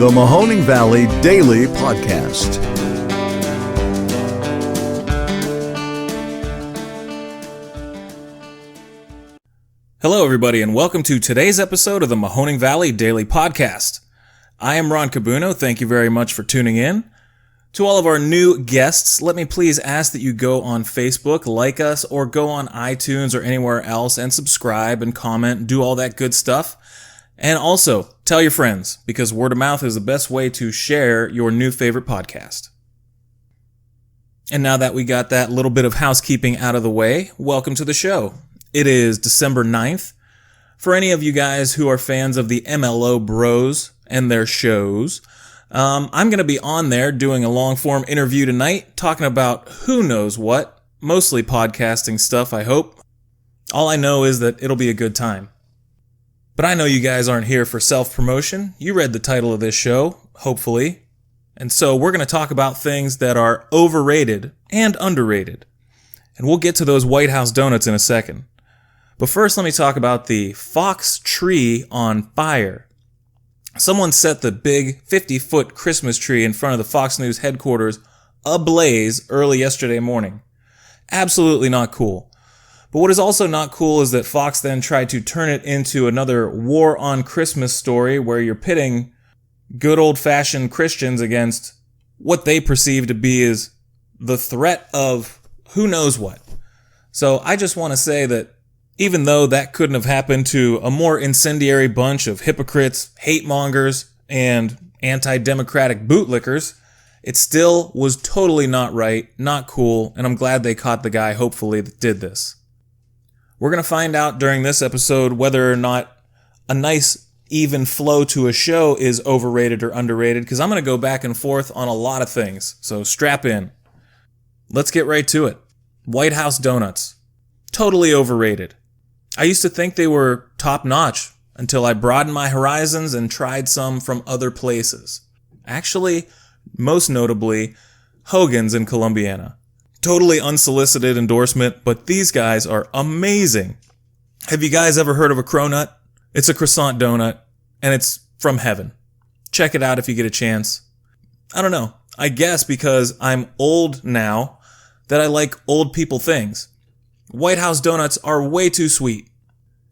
The Mahoning Valley Daily Podcast. Hello, everybody, and welcome to today's episode of the Mahoning Valley Daily Podcast. I am Ron Cabuno. Thank you very much for tuning in. To all of our new guests, let me please ask that you go on Facebook, like us, or go on iTunes or anywhere else and subscribe and comment, do all that good stuff. And also, tell your friends, because word of mouth is the best way to share your new favorite podcast. And now that we got that little bit of housekeeping out of the way, welcome to the show. It is December 9th. For any of you guys who are fans of the MLO Bros and their shows, I'm going to be on there doing a long-form interview tonight, talking about who knows what, mostly podcasting stuff, I hope. All I know is that it'll be a good time. But I know you guys aren't here for self-promotion. You read the title of this show, hopefully. And so we're going to talk about things that are overrated and underrated. And we'll get to those White House donuts in a second. But first, let me talk about the Fox tree on fire. Someone set the big 50-foot Christmas tree in front of the Fox News headquarters ablaze early yesterday morning. Absolutely not cool. But what is also not cool is that Fox then tried to turn it into another war on Christmas story where you're pitting good old-fashioned Christians against what they perceive to be as the threat of who knows what. So I just want to say that even though that couldn't have happened to a more incendiary bunch of hypocrites, hate mongers, and anti-democratic bootlickers, it still was totally not right, not cool, and I'm glad they caught the guy, hopefully, that did this. We're going to find out during this episode whether or not a nice, even flow to a show is overrated or underrated, because I'm going to go back and forth on a lot of things, so strap in. Let's get right to it. White House donuts. Totally overrated. I used to think they were top-notch until I broadened my horizons and tried some from other places. Actually, most notably, Hogan's in Columbiana. Totally unsolicited endorsement, but these guys are amazing. Have you guys ever heard of a cronut? It's a croissant donut, and it's from heaven. Check it out if you get a chance. I don't know. I guess because I'm old now that I like old people things. White House donuts are way too sweet.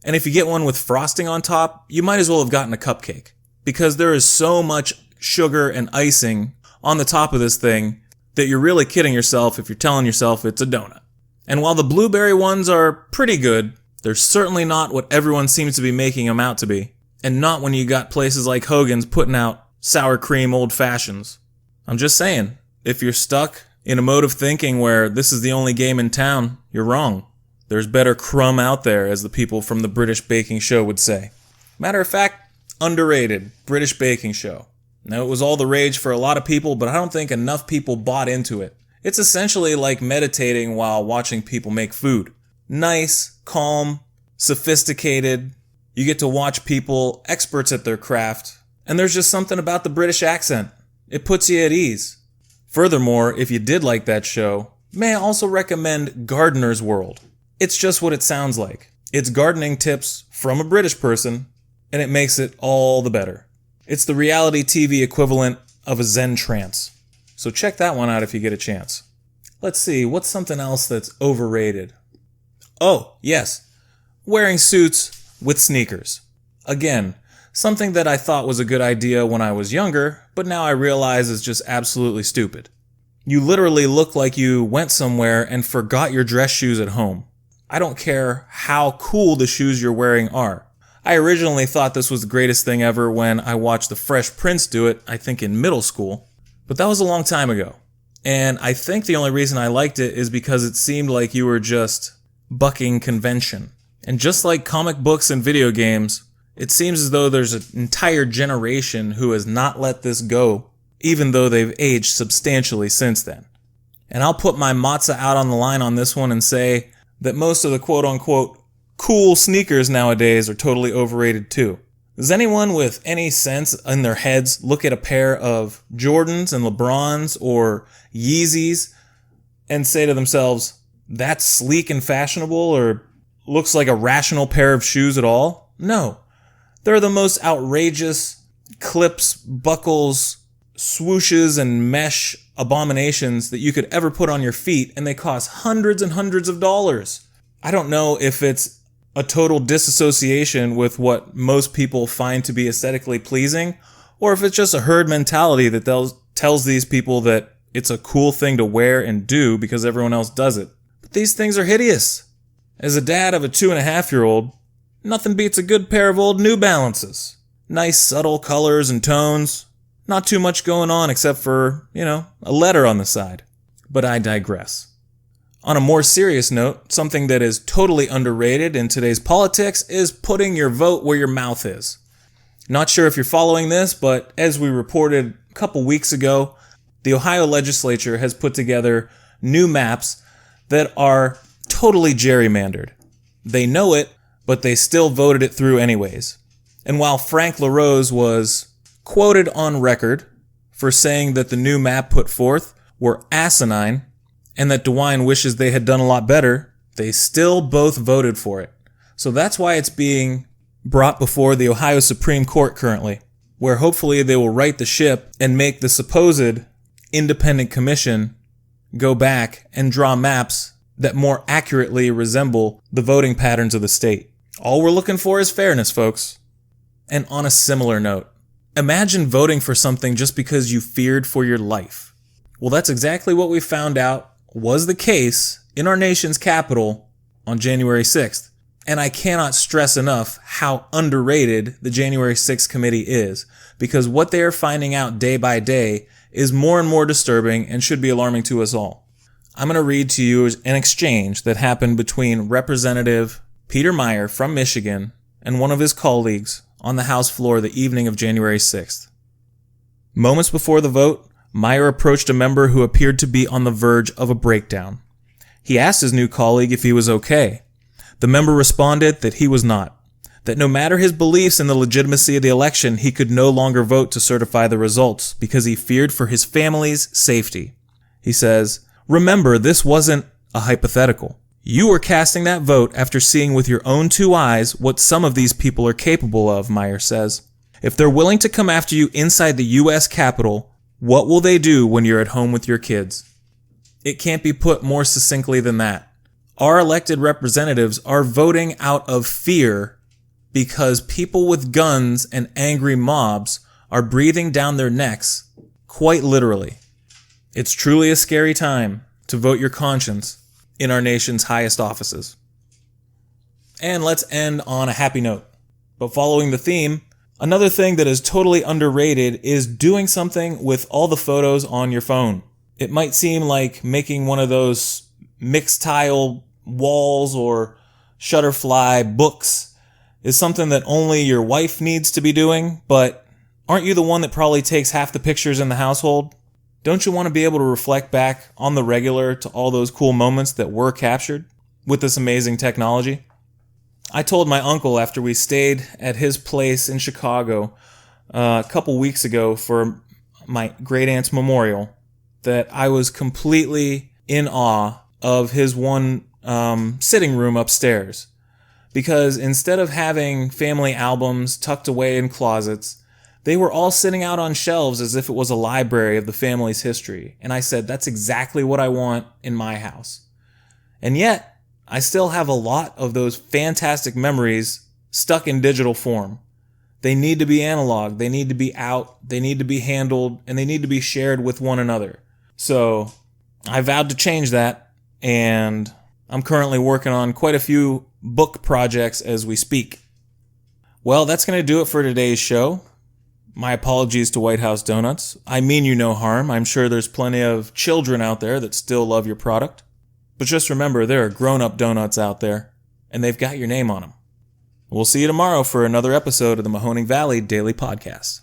And if you get one with frosting on top, you might as well have gotten a cupcake. Because there is so much sugar and icing on the top of this thing that you're really kidding yourself if you're telling yourself it's a donut. And while the blueberry ones are pretty good, they're certainly not what everyone seems to be making them out to be. And not when you got places like Hogan's putting out sour cream old fashions. I'm just saying, if you're stuck in a mode of thinking where this is the only game in town, you're wrong. There's better crumb out there, as the people from the British baking show would say. Matter of fact, underrated British baking show. Now, it was all the rage for a lot of people, but I don't think enough people bought into it. It's essentially like meditating while watching people make food. Nice, calm, sophisticated. You get to watch people, experts at their craft, and there's just something about the British accent. It puts you at ease. Furthermore, if you did like that show, may I also recommend Gardener's World. It's just what it sounds like. It's gardening tips from a British person, and it makes it all the better. It's the reality TV equivalent of a Zen trance. So check that one out if you get a chance. Let's see, what's something else that's overrated? Oh, yes. Wearing suits with sneakers. Again, something that I thought was a good idea when I was younger, but now I realize is just absolutely stupid. You literally look like you went somewhere and forgot your dress shoes at home. I don't care how cool the shoes you're wearing are. I originally thought this was the greatest thing ever when I watched The Fresh Prince do it, I think in middle school. But that was a long time ago. And I think the only reason I liked it is because it seemed like you were just bucking convention. And just like comic books and video games, it seems as though there's an entire generation who has not let this go, even though they've aged substantially since then. And I'll put my matzah out on the line on this one and say that most of the quote-unquote cool sneakers nowadays are totally overrated too. Does anyone with any sense in their heads look at a pair of Jordans and LeBrons or Yeezys and say to themselves, that's sleek and fashionable or looks like a rational pair of shoes at all? No. They're the most outrageous, clips, buckles, swooshes, and mesh abominations that you could ever put on your feet, and they cost hundreds and hundreds of dollars. I don't know if it's a total disassociation with what most people find to be aesthetically pleasing, or if it's just a herd mentality that tells these people that it's a cool thing to wear and do because everyone else does it. But these things are hideous. As a dad of a 2.5-year-old, nothing beats a good pair of old New Balances. Nice subtle colors and tones. Not too much going on except for, a letter on the side. But I digress. On a more serious note, something that is totally underrated in today's politics is putting your vote where your mouth is. Not sure if you're following this, but as we reported a couple weeks ago, the Ohio legislature has put together new maps that are totally gerrymandered. They know it, but they still voted it through anyways. And while Frank LaRose was quoted on record for saying that the new map put forth were asinine and that DeWine wishes they had done a lot better, they still both voted for it. So that's why it's being brought before the Ohio Supreme Court currently, where hopefully they will right the ship and make the supposed independent commission go back and draw maps that more accurately resemble the voting patterns of the state. All we're looking for is fairness, folks. And on a similar note, imagine voting for something just because you feared for your life. Well, that's exactly what we found out was the case in our nation's capital on January 6th. And I cannot stress enough how underrated the January 6th committee is, because what they are finding out day by day is more and more disturbing and should be alarming to us all. I'm going to read to you an exchange that happened between Representative Peter Meijer from Michigan and one of his colleagues on the House floor the evening of January 6th. Moments before the vote, Meijer approached a member who appeared to be on the verge of a breakdown. He asked his new colleague if he was okay. The member responded that he was not, that no matter his beliefs in the legitimacy of the election, he could no longer vote to certify the results because he feared for his family's safety. He says, "Remember, this wasn't a hypothetical. You were casting that vote after seeing with your own 2 eyes what some of these people are capable of," Meijer says. "If they're willing to come after you inside the U.S. Capitol, what will they do when you're at home with your kids?" It can't be put more succinctly than that. Our elected representatives are voting out of fear because people with guns and angry mobs are breathing down their necks, quite literally. It's truly a scary time to vote your conscience in our nation's highest offices. And let's end on a happy note. But following the theme, another thing that is totally underrated is doing something with all the photos on your phone. It might seem like making one of those mixed tile walls or Shutterfly books is something that only your wife needs to be doing, but aren't you the one that probably takes half the pictures in the household? Don't you want to be able to reflect back on the regular to all those cool moments that were captured with this amazing technology? I told my uncle after we stayed at his place in Chicago a couple weeks ago for my great aunt's memorial that I was completely in awe of his one sitting room upstairs. Because instead of having family albums tucked away in closets, they were all sitting out on shelves as if it was a library of the family's history. And I said, that's exactly what I want in my house. And yet, I still have a lot of those fantastic memories stuck in digital form. They need to be analog, they need to be out, they need to be handled, and they need to be shared with one another. So, I vowed to change that, and I'm currently working on quite a few book projects as we speak. Well, that's going to do it for today's show. My apologies to White House Donuts. I mean you no harm. I'm sure there's plenty of children out there that still love your product. But just remember, there are grown-up donuts out there, and they've got your name on them. We'll see you tomorrow for another episode of the Mahoning Valley Daily Podcast.